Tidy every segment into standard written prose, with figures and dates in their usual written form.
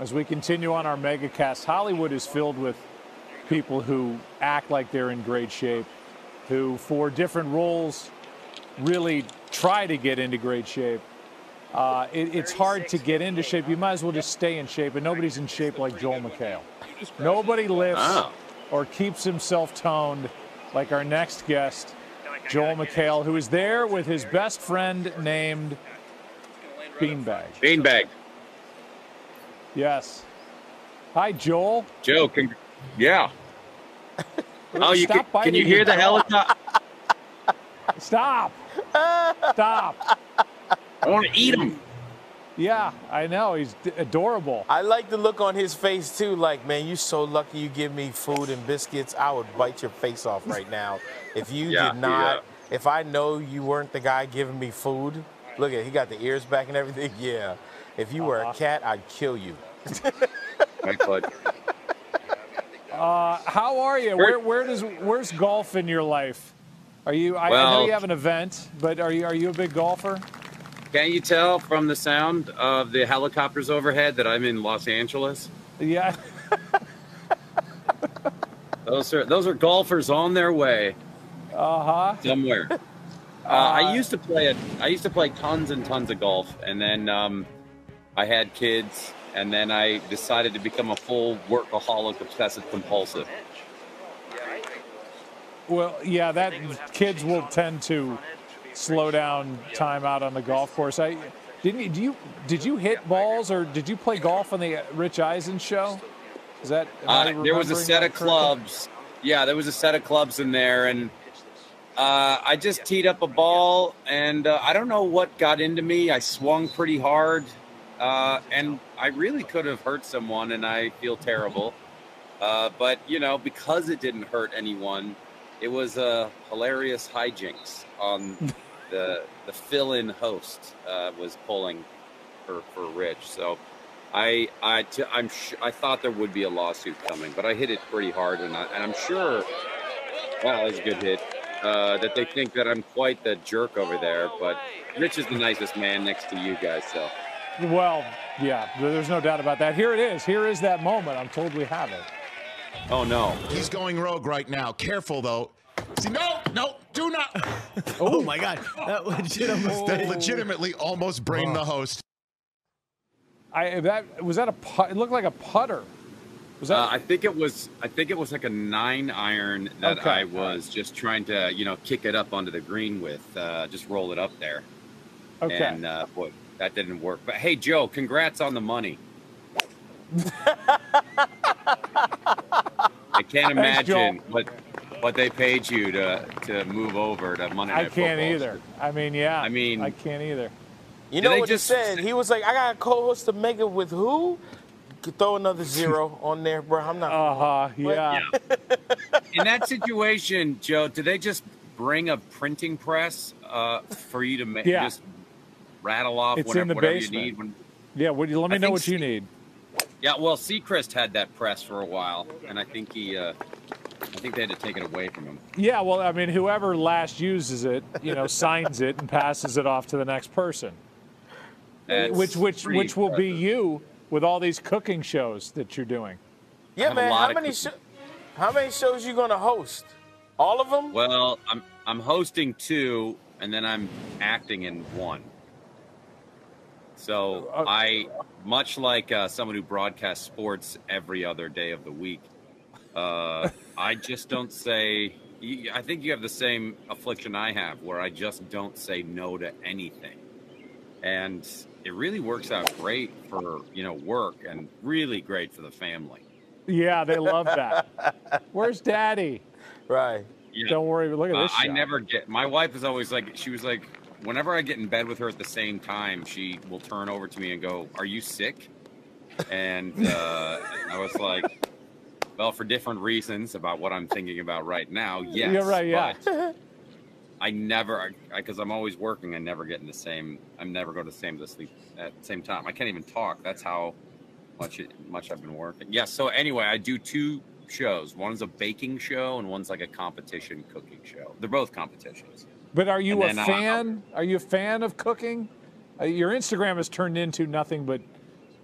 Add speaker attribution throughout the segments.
Speaker 1: As we continue on our megacast, Hollywood is filled with people who act like they're in great shape, who for different roles really try to get into great shape. It's hard to get into shape. You might as well just stay in shape, and nobody's in shape like Joel McHale. Nobody lifts or keeps himself toned like our next guest, Joel McHale, who is there with his best friend named Beanbag.
Speaker 2: Beanbag.
Speaker 1: Yes. Hi, Joel.
Speaker 2: Joe, yeah. Oh, can you hear the helicopter?
Speaker 1: Stop. Stop.
Speaker 2: I want to eat him.
Speaker 1: Yeah, I know. He's adorable.
Speaker 3: I like the look on his face, too. Like, man, you're so lucky you give me food and biscuits. I would bite your face off right now. If you did not, if I know you weren't the guy giving me food. Look at, he got the ears back and everything. Yeah. If you were a cat, I'd kill you.
Speaker 2: Thanks, bud.
Speaker 1: How are you? Where's golf in your life? Are you? I know you have an event, but are you a big golfer?
Speaker 2: Can't you tell from the sound of the helicopters overhead that I'm in Los Angeles?
Speaker 1: Yeah.
Speaker 2: Those are golfers on their way. Somewhere. I used to play tons and tons of golf, and then I had kids, and then I decided to become a full workaholic, obsessive compulsive.
Speaker 1: Well, yeah, that kids will tend to slow down time out on the golf course. Did you hit balls, or did you play golf on the Rich Eisen show? Is that
Speaker 2: there was a set of clubs? Yeah, there was a set of clubs in there, and I just teed up a ball, and I don't know what got into me. I swung pretty hard, and I really could have hurt someone, and I feel terrible. But you know, because it didn't hurt anyone, it was a hilarious hijinks on the fill-in host was pulling for Rich. So I thought there would be a lawsuit coming, but I hit it pretty hard, and I'm sure, wow, that was a good hit, that they think that I'm quite the jerk over there. But Rich is the nicest man next to you guys. So,
Speaker 1: well, yeah, there's no doubt about that. Here it is. Here is that moment. I'm told we have it.
Speaker 2: Oh no,
Speaker 4: he's going rogue right now. Careful though. See, no, do not.
Speaker 5: Oh my God, that
Speaker 4: legitimately almost brained the host.
Speaker 1: Was that a putt? It looked like a putter. Was that?
Speaker 2: I think it was like a 9-iron that I was just trying to, kick it up onto the green with, just roll it up there.
Speaker 1: Okay.
Speaker 2: And boy, that didn't work. But hey, Joe, congrats on the money. I can't imagine what they paid you to move over to Monday Night Football.
Speaker 1: I can't either. I mean, I can't either.
Speaker 3: You know what he said? He was like, I got a co-host to make it with who? Throw another 0 on there, bro. I'm not.
Speaker 1: Yeah.
Speaker 2: In that situation, Joe, did they just bring a printing press for you to just rattle off whatever you need?
Speaker 1: Let me know what you need.
Speaker 2: Yeah, well, Seacrest had that press for a while, and I think they had to take it away from him.
Speaker 1: Yeah, well, I mean, whoever last uses it, signs it and passes it off to the next person. Which will be you with all these cooking shows that you're doing.
Speaker 3: Yeah, man. How many shows you gonna host? All of them?
Speaker 2: Well, I'm hosting 2, and then I'm acting in 1. So much like someone who broadcasts sports every other day of the week, I just don't say. I think you have the same affliction I have, where I just don't say no to anything, and it really works out great for work, and really great for the family.
Speaker 1: Yeah, they love that. Where's Daddy?
Speaker 3: Right.
Speaker 1: Yeah. Don't worry. Look at this.
Speaker 2: I never get. My wife is always like. She was like. Whenever I get in bed with her at the same time, she will turn over to me and go, "Are you sick?" And I was like, "Well, for different reasons about what I'm thinking about right now, yes."
Speaker 1: You're right, yeah.
Speaker 2: But I never, because I'm always working, I never get in the same. I never go to sleep at the same time. I can't even talk. That's how much I've been working. Yeah. So anyway, I do 2 shows. One's a baking show, and one's like a competition cooking show. They're both competitions.
Speaker 1: But are you a fan? Are you a fan of cooking? Your Instagram has turned into nothing but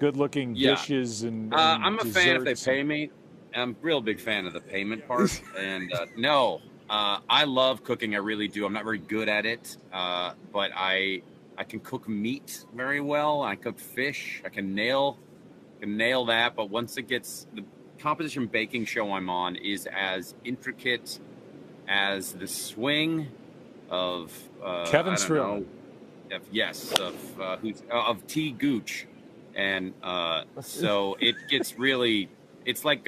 Speaker 1: good-looking dishes and
Speaker 2: I'm a fan if they
Speaker 1: desserts.
Speaker 2: pay me. I'm a real big fan of the payment part. And no, I love cooking. I really do. I'm not very good at it, but I can cook meat very well. I cook fish. I can nail that. But once it gets the competition baking show I'm on is as intricate as the swing of
Speaker 1: Kevin Streeler.
Speaker 2: Of T. Gooch, and so it gets really. It's like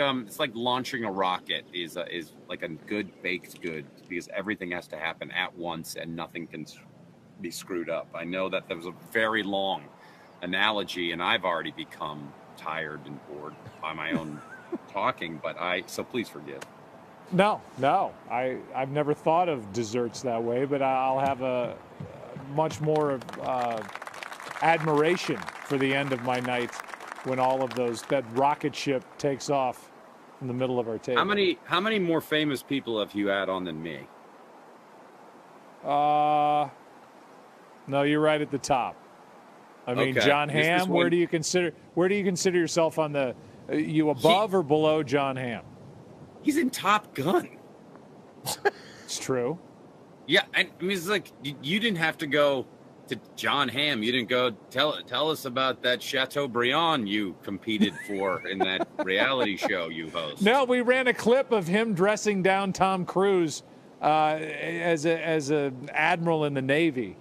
Speaker 2: launching a rocket is like a good baked good, because everything has to happen at once and nothing can be screwed up. I know that was a very long analogy, and I've already become tired and bored by my own talking. But so please forgive.
Speaker 1: No, I've never thought of desserts that way, but I'll have a much more admiration for the end of my night when all of that rocket ship takes off in the middle of our table.
Speaker 2: How many more famous people have you had on than me?
Speaker 1: No, you're right at the top. I mean,
Speaker 2: Okay.
Speaker 1: John Hamm. Where do you consider yourself on the? You above or below John Hamm?
Speaker 2: He's in Top Gun.
Speaker 1: It's true.
Speaker 2: Yeah, and I mean, it's like you didn't have to go to John Hamm. You didn't go tell us about that Chateaubriand you competed for in that reality show you host.
Speaker 1: No, we ran a clip of him dressing down Tom Cruise as an admiral in the Navy.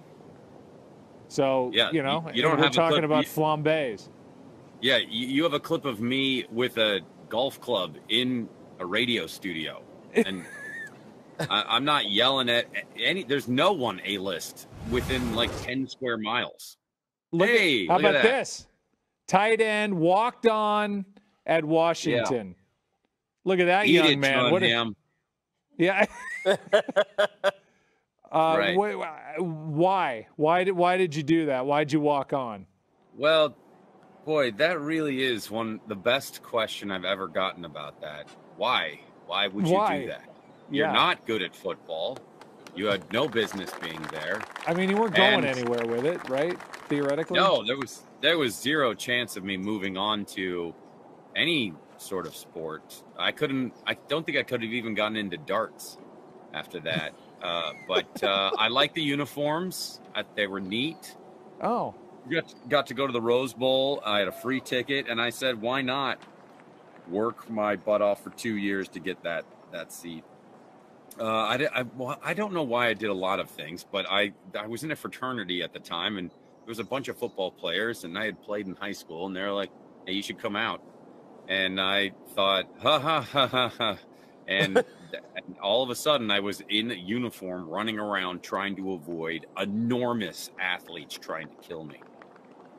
Speaker 1: So
Speaker 2: yeah,
Speaker 1: you know,
Speaker 2: you don't
Speaker 1: we're
Speaker 2: have
Speaker 1: talking
Speaker 2: a clip.
Speaker 1: about flambés.
Speaker 2: Yeah, you have a clip of me with a golf club in a radio studio, and I'm not yelling at any. There's no one A-list within like 10 square miles.
Speaker 1: How about
Speaker 2: that.
Speaker 1: this? Tight end walked on at Washington. Yeah. Look at that young man.
Speaker 2: What Hamm.
Speaker 1: Yeah.
Speaker 2: Right.
Speaker 1: Why did you do that? Why'd you walk on?
Speaker 2: Well, boy, that really is the best question I've ever gotten about that. Why? Why would you do that? You're not good at football. You had no business being there.
Speaker 1: I mean, you weren't going anywhere with it, right? Theoretically?
Speaker 2: No, there was zero chance of me moving on to any sort of sport. I don't think I could have even gotten into darts after that. But I like the uniforms. They were neat.
Speaker 1: Oh.
Speaker 2: Got to go to the Rose Bowl. I had a free ticket, and I said, why not work my butt off for 2 years to get that seat? I don't know why I did a lot of things, but I was in a fraternity at the time, and there was a bunch of football players, and I had played in high school, and they're like, hey, you should come out. And I thought, ha, ha, ha, ha, ha. And all of a sudden, I was in a uniform running around trying to avoid enormous athletes trying to kill me.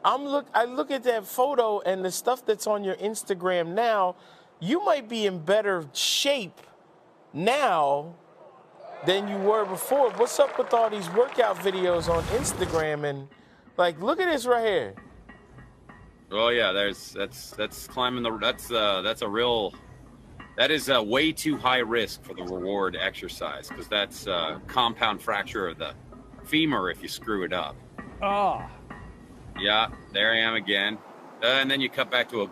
Speaker 3: I look at that photo and the stuff that's on your Instagram now. You might be in better shape now than you were before. What's up with all these workout videos on Instagram? And like, look at this right here.
Speaker 2: Oh yeah, that's climbing that is a way too high risk for the reward exercise, because that's a compound fracture of the femur if you screw it up.
Speaker 1: Oh.
Speaker 2: Yeah, there I am again. And then you cut back to a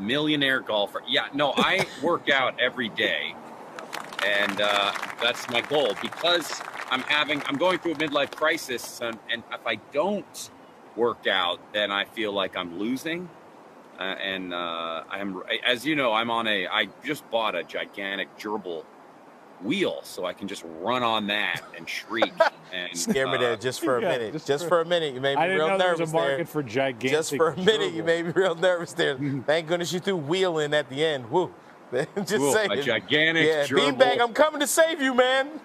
Speaker 2: millionaire golfer. Yeah, no, I work out every day, and that's my goal, because I'm going through a midlife crisis, and if I don't work out, then I feel like I'm losing. As you know, I just bought a gigantic gerbil wheel, so I can just run on that and shriek. And
Speaker 3: scare me there just for a minute. Just for a minute, you made me real nervous there.
Speaker 1: I didn't know there was a market for gigantic.
Speaker 3: Just for a minute, you
Speaker 1: gerbil.
Speaker 3: made me real nervous there. Thank goodness you threw wheel in at the end. Woo. Just saying.
Speaker 2: A gigantic gerbil.
Speaker 3: Beanbag, I'm coming to save you, man.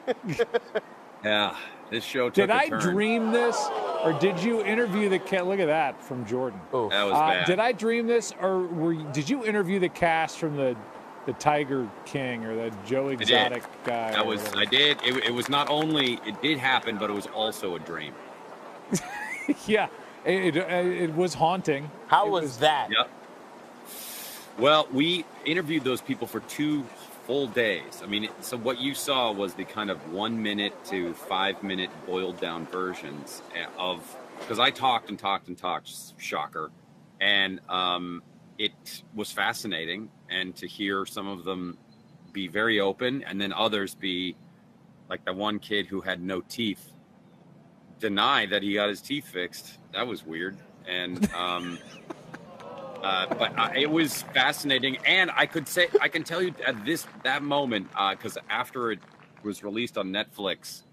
Speaker 2: Yeah, this show took a turn.
Speaker 1: Did I dream this, or did you interview the cat? Look at that from Jordan.
Speaker 3: Oh,
Speaker 2: that was bad.
Speaker 1: Did I dream this, or did you interview the cast from the Tiger King or the Joe Exotic guy?
Speaker 2: I did. It was not only, it did happen, but it was also a dream.
Speaker 1: Yeah, it was haunting.
Speaker 3: How was that?
Speaker 2: Yep. Well, we interviewed those people for 2 full days. I mean, so what you saw was the kind of 1 minute to 5 minute boiled down versions of, because I talked and talked and talked, shocker. And it was fascinating, and to hear some of them be very open, and then others be like the one kid who had no teeth deny that he got his teeth fixed. That was weird. And but it was fascinating, and I can tell you at that moment, because after it was released on Netflix,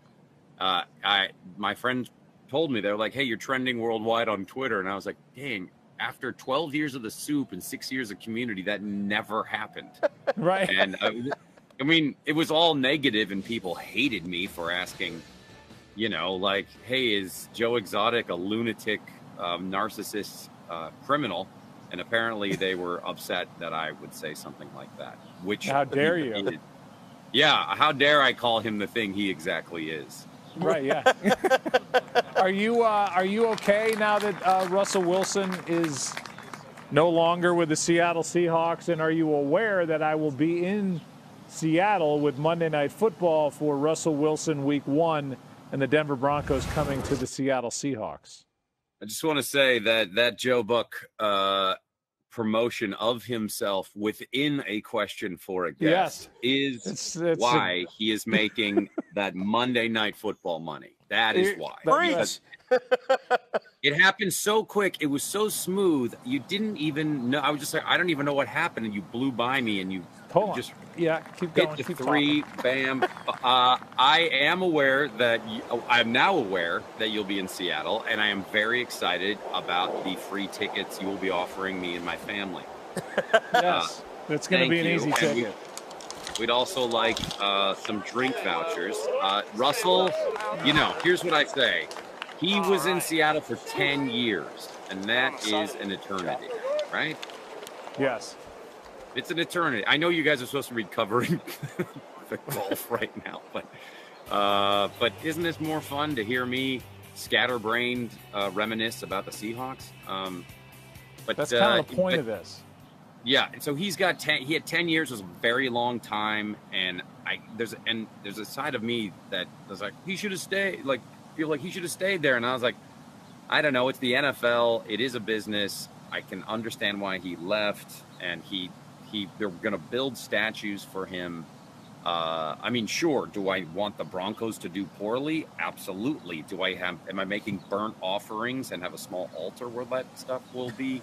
Speaker 2: my friends told me, they're like, "Hey, you're trending worldwide on Twitter," and I was like, "Dang." After 12 years of the Soup and 6 years of Community, that never happened.
Speaker 1: Right.
Speaker 2: And I mean, it was all negative, and people hated me for asking, you know, like, hey, is Joe Exotic a lunatic, narcissist, criminal? And apparently they were upset that I would say something like that. Which,
Speaker 1: how dare you?
Speaker 2: Yeah, how dare I call him the thing he exactly is?
Speaker 1: Right, yeah. Are you okay now that Russell Wilson is no longer with the Seattle Seahawks? And are you aware that I will be in Seattle with Monday Night Football for Russell Wilson Week 1 and the Denver Broncos coming to the Seattle Seahawks?
Speaker 2: I just want to say that Joe Buck promotion of himself within a question for a guest is why he is making that Monday Night Football money. That is why. It happened so quick. It was so smooth. You didn't even know. I was just like, I don't even know what happened. And you blew by me, and you just
Speaker 1: keep going.
Speaker 2: Hit the three, bam. I am aware that I'm now aware that you'll be in Seattle, and I am very excited about the free tickets you will be offering me and my family.
Speaker 1: Yes, it's going to be an easy ticket.
Speaker 2: We'd also like some drink vouchers. Russell, you know, here's what I say. He was in Seattle for 10 years, and that is an eternity, right?
Speaker 1: Yes.
Speaker 2: It's an eternity. I know you guys are supposed to be covering the golf right now, but isn't this more fun to hear me scatterbrained reminisce about the Seahawks? But
Speaker 1: that's kind of the point of this.
Speaker 2: Yeah, so he had 10 years, was a very long time, and there's a side of me that was like, he should have stayed, like feel like he should have stayed there, and I was like, I don't know, it's the NFL, it is a business. I can understand why he left, and they're going to build statues for him. I mean, sure, do I want the Broncos to do poorly? Absolutely. Am I making burnt offerings and have a small altar where that stuff will be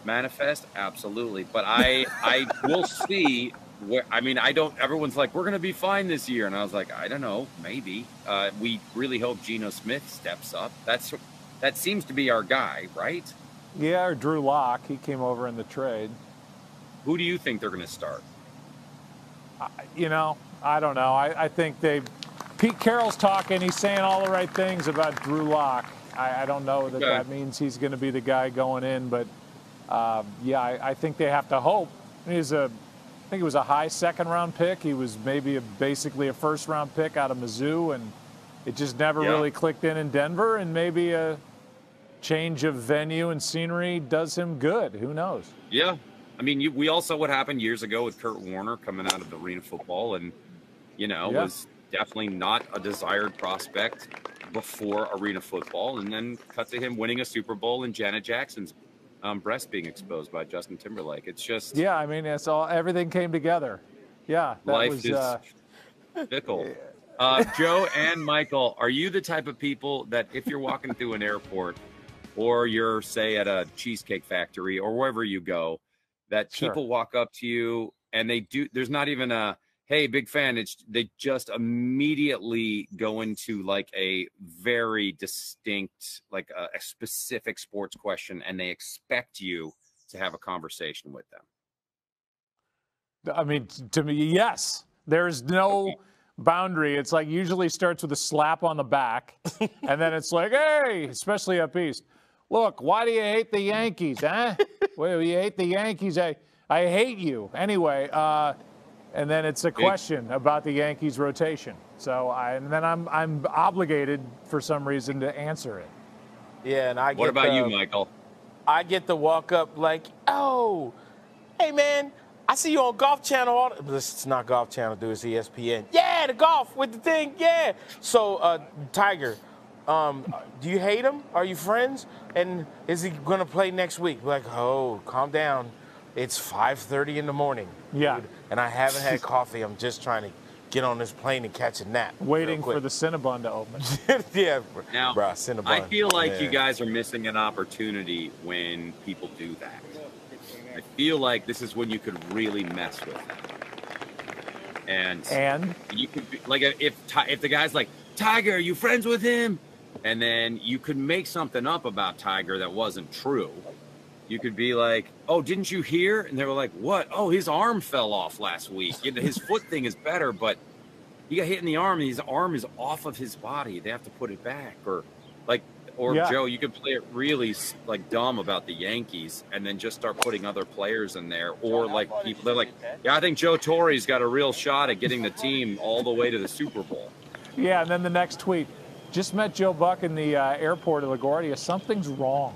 Speaker 2: manifest? Absolutely. But I will see everyone's like, we're going to be fine this year. And I was like, I don't know, maybe. We really hope Geno Smith steps up. That seems to be our guy, right?
Speaker 1: Yeah, or Drew Lock. He came over in the trade.
Speaker 2: Who do you think they're going to start?
Speaker 1: I don't know. I think Pete Carroll's talking. He's saying all the right things about Drew Lock. I don't know that means he's going to be the guy going in, but I think they have to hope. I think he was a high second-round pick. He was maybe basically a first-round pick out of Mizzou, and it just never really clicked in Denver, and maybe a change of venue and scenery does him good. Who knows?
Speaker 2: Yeah. I mean, we all saw what happened years ago with Kurt Warner coming out of Arena Football, and, was definitely not a desired prospect before Arena Football, and then cut to him winning a Super Bowl and Janet Jackson's breast being exposed by Justin Timberlake. It's just... Yeah,
Speaker 1: I mean, everything came together. Yeah.
Speaker 2: Life is fickle. Joe and Michael, are you the type of people that if you're walking through an airport or you're, say, at a Cheesecake Factory or wherever you go, that people walk up to you and there's not even a, hey, big fan. They just immediately go into like a very distinct, like a specific sports question, and they expect you to have a conversation with them?
Speaker 1: I mean, to me, yes. There's no boundary. It's like usually starts with a slap on the back, and then it's like, hey, especially up east. Look, why do you hate the Yankees, huh? Well, you hate the Yankees. I hate you. Anyway, and then it's a question about the Yankees rotation. So I'm obligated for some reason to answer it.
Speaker 3: Yeah, and
Speaker 2: what about you, Michael?
Speaker 3: I get to walk up like, oh, hey, man, I see you on Golf Channel. It's not Golf Channel, dude. It's ESPN. Yeah, the golf with the thing. Yeah. So, Tiger, Do you hate him? Are you friends? And is he going to play next week? Like, oh, calm down. It's 5:30 in the morning.
Speaker 1: Yeah.
Speaker 3: Dude, and I haven't had coffee. I'm just trying to get on this plane and catch a nap.
Speaker 1: Waiting for the Cinnabon to open.
Speaker 3: Yeah.
Speaker 2: Now,
Speaker 3: bruh, Cinnabon.
Speaker 2: I feel like
Speaker 3: Man.
Speaker 2: you guys are missing an opportunity when people do that. I feel like this is when you could really mess with them. And you could be, like, if the guy's like, Tiger, are you friends with him? And then you could make something up about Tiger that wasn't true. You could be like, oh, didn't you hear? And they were like, what? Oh, his arm fell off last week. His foot thing is better, but he got hit in the arm, and his arm is off of his body. They have to put it back. Or Joe, you could play it really like dumb about the Yankees and then just start putting other players in there. Or like people, they're like, yeah, I think Joe Torre's got a real shot at getting the team all the way to the Super Bowl.
Speaker 1: Yeah, and then the next tweet, just met Joe Buck in the airport at LaGuardia. Something's wrong.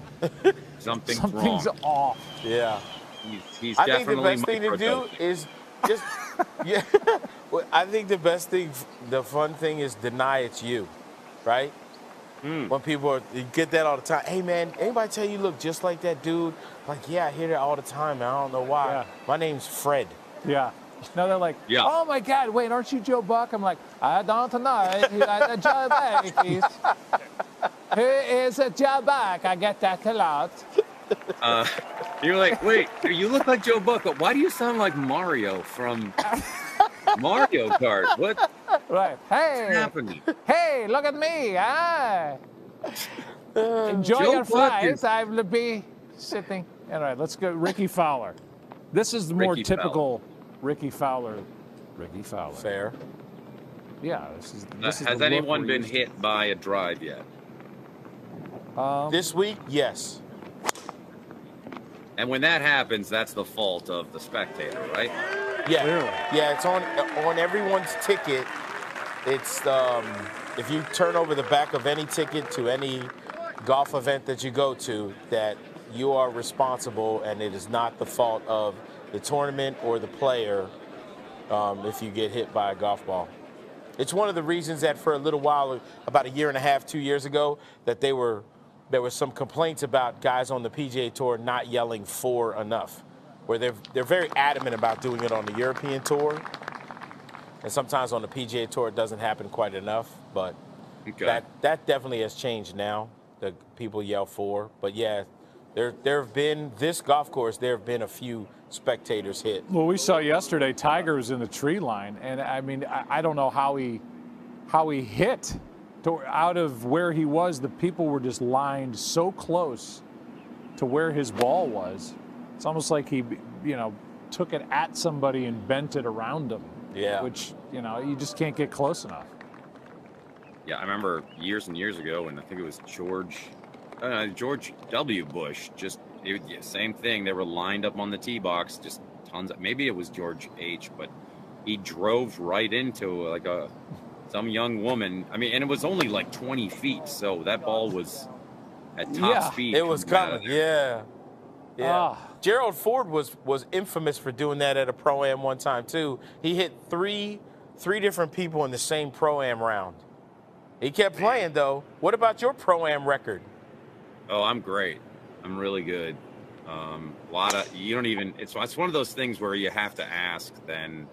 Speaker 2: Something's
Speaker 1: off.
Speaker 3: Yeah.
Speaker 2: He's
Speaker 3: I think the
Speaker 2: definitely
Speaker 3: best thing to do is just, yeah. Well, I think the fun thing is deny it's you, right? When people you get that all the time. Hey, man, anybody tell you look just like that dude? Like, yeah, I hear that all the time, man. I don't know why.
Speaker 1: Yeah.
Speaker 3: My name's Fred.
Speaker 1: Yeah. No, they're like, oh, my God, wait, aren't you Joe Buck? I'm like, I don't know. Joe Buck is. Who is Joe Buck? I get that a lot.
Speaker 2: You're like, wait, you look like Joe Buck, but why do you sound like Mario from Mario Kart? What?
Speaker 1: Right. Hey.
Speaker 2: What's happening?
Speaker 1: Hey, look at me. Enjoy
Speaker 2: Joe
Speaker 1: your
Speaker 2: Buck
Speaker 1: flight. I will be sitting. All right, let's go. Ricky Fowler. This is the more
Speaker 2: Ricky
Speaker 1: typical Ricky Fowler. Ricky Fowler.
Speaker 3: Fair.
Speaker 1: Yeah. This is
Speaker 2: Has
Speaker 1: the look
Speaker 2: anyone
Speaker 1: we're
Speaker 2: been
Speaker 1: used to.
Speaker 2: hit by a drive yet?
Speaker 3: This week, yes.
Speaker 2: And when that happens, that's the fault of the spectator, right?
Speaker 3: Yeah.
Speaker 1: Clearly.
Speaker 3: Yeah, it's on everyone's ticket. It's if you turn over the back of any ticket to any golf event that you go to, that you are responsible, and it is not the fault of the tournament or the player if you get hit by a golf ball. It's one of the reasons that for a little while, about a year and a half, 2 years ago, that there were some complaints about guys on the PGA Tour not yelling "for" enough, where they're very adamant about doing it on the European Tour, and sometimes on the PGA Tour it doesn't happen quite enough. But that definitely has changed now. The people yell "for," but yeah, there have been this golf course. There have been a few spectators hit.
Speaker 1: Well, we saw yesterday Tiger was in the tree line, and I mean, I don't know how he hit. Out of where he was, the people were just lined so close to where his ball was. It's almost like he, took it at somebody and bent it around him.
Speaker 3: Yeah.
Speaker 1: Which, you just can't get close enough.
Speaker 2: Yeah, I remember years and years ago, and I think it was George W. Bush. Same thing. They were lined up on the tee box, just tons of. Maybe it was George H., but he drove right into some young woman. I mean, and it was only like 20 feet, so that ball was at top speed.
Speaker 3: It was coming. Yeah. Gerald Ford was infamous for doing that at a Pro-Am one time too. He hit three different people in the same Pro-Am round. He kept playing though. What about your Pro-Am record?
Speaker 2: Oh, I'm great. I'm really good. You don't even. It's one of those things where you have to ask. Then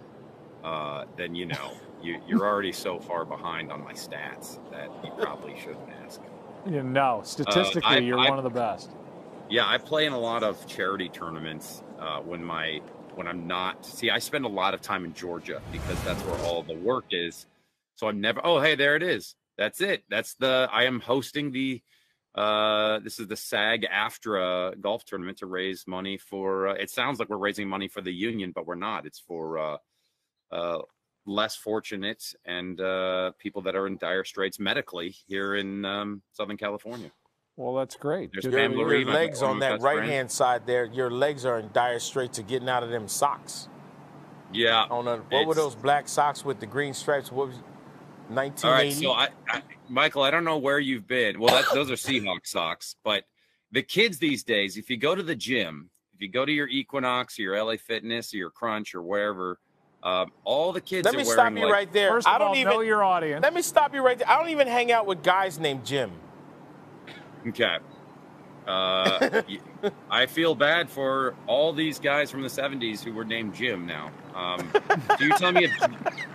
Speaker 2: you're already so far behind on my stats that you probably shouldn't ask.
Speaker 1: Statistically, you're one of the best.
Speaker 2: Yeah, I play in a lot of charity tournaments when I'm not. See, I spend a lot of time in Georgia because that's where all the work is. So I'm never. Oh, hey, there it is. That's it. I am hosting the. This is the SAG-AFTRA golf tournament to raise money for. It sounds like we're raising money for the union, but we're not. It's for less fortunate and people that are in dire straits medically here in Southern California.
Speaker 1: Well, that's great.
Speaker 3: Your legs on that right-hand side there, your legs are in dire straits of getting out of them socks.
Speaker 2: Yeah.
Speaker 3: What were those black socks with the green stripes? What was 1980?
Speaker 2: All right, so Michael, I don't know where you've been. Well, those are Seahawks socks, but the kids these days, if you go to the gym, if you go to your Equinox, or your LA Fitness, or your Crunch, or wherever, All the kids
Speaker 3: Let
Speaker 2: are
Speaker 3: me
Speaker 2: wearing
Speaker 3: stop you
Speaker 2: like,
Speaker 3: right there.
Speaker 1: First of all, know your audience.
Speaker 3: Let me stop you right there. I don't even hang out with guys named Jim.
Speaker 2: Okay. I feel bad for all these guys from the 70s who were named Jim now. Do you tell me if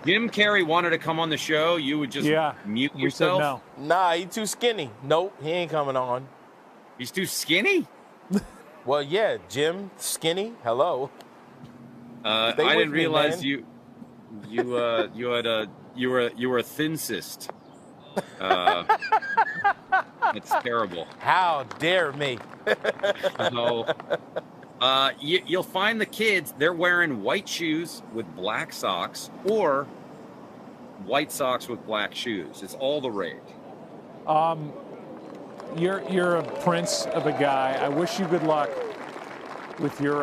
Speaker 2: Jim Carrey wanted to come on the show, you would just mute yourself?
Speaker 1: We said no.
Speaker 3: Nah, he too skinny. Nope, he ain't coming on.
Speaker 2: He's too skinny?
Speaker 3: Well, yeah, Jim, skinny. Hello.
Speaker 2: I didn't realize you were a thin cyst. It's terrible.
Speaker 3: How dare me?
Speaker 2: So, you'll find the kids, they're wearing white shoes with black socks or white socks with black shoes. It's all the rage.
Speaker 1: You're a prince of a guy. I wish you good luck with your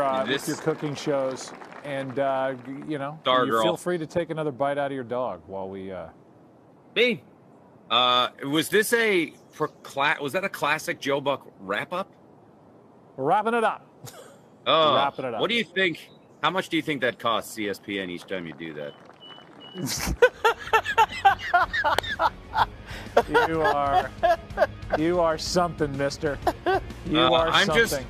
Speaker 1: cooking shows, and feel free to take another bite out of your dog while we.
Speaker 2: Me. Was this was that a classic Joe Buck wrap up?
Speaker 1: We're wrapping it up.
Speaker 2: Oh,
Speaker 1: wrapping it up.
Speaker 2: What do you think? How much do you think that costs CSPN each time you do that?
Speaker 1: You are something, mister. You are something.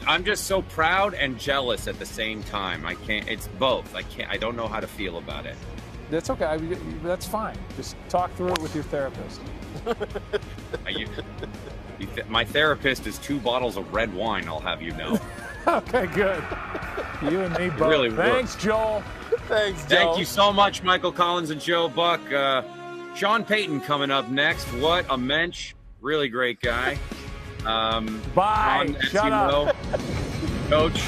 Speaker 2: I'm just so proud and jealous at the same time. I can't. It's both. I don't know how to feel about it.
Speaker 1: That's okay. That's fine. Just talk through it with your therapist.
Speaker 2: My therapist is 2 bottles of red wine, I'll have you know.
Speaker 1: Okay, good. You and me both.
Speaker 2: Really
Speaker 1: Thanks, Joel.
Speaker 3: Thanks, Joel.
Speaker 2: Thank you so much, Michael Collins and Joe Buck. Sean Payton coming up next. What a mensch. Really great guy.
Speaker 1: Bye.
Speaker 2: Sean,
Speaker 1: Shut up.
Speaker 2: Coach.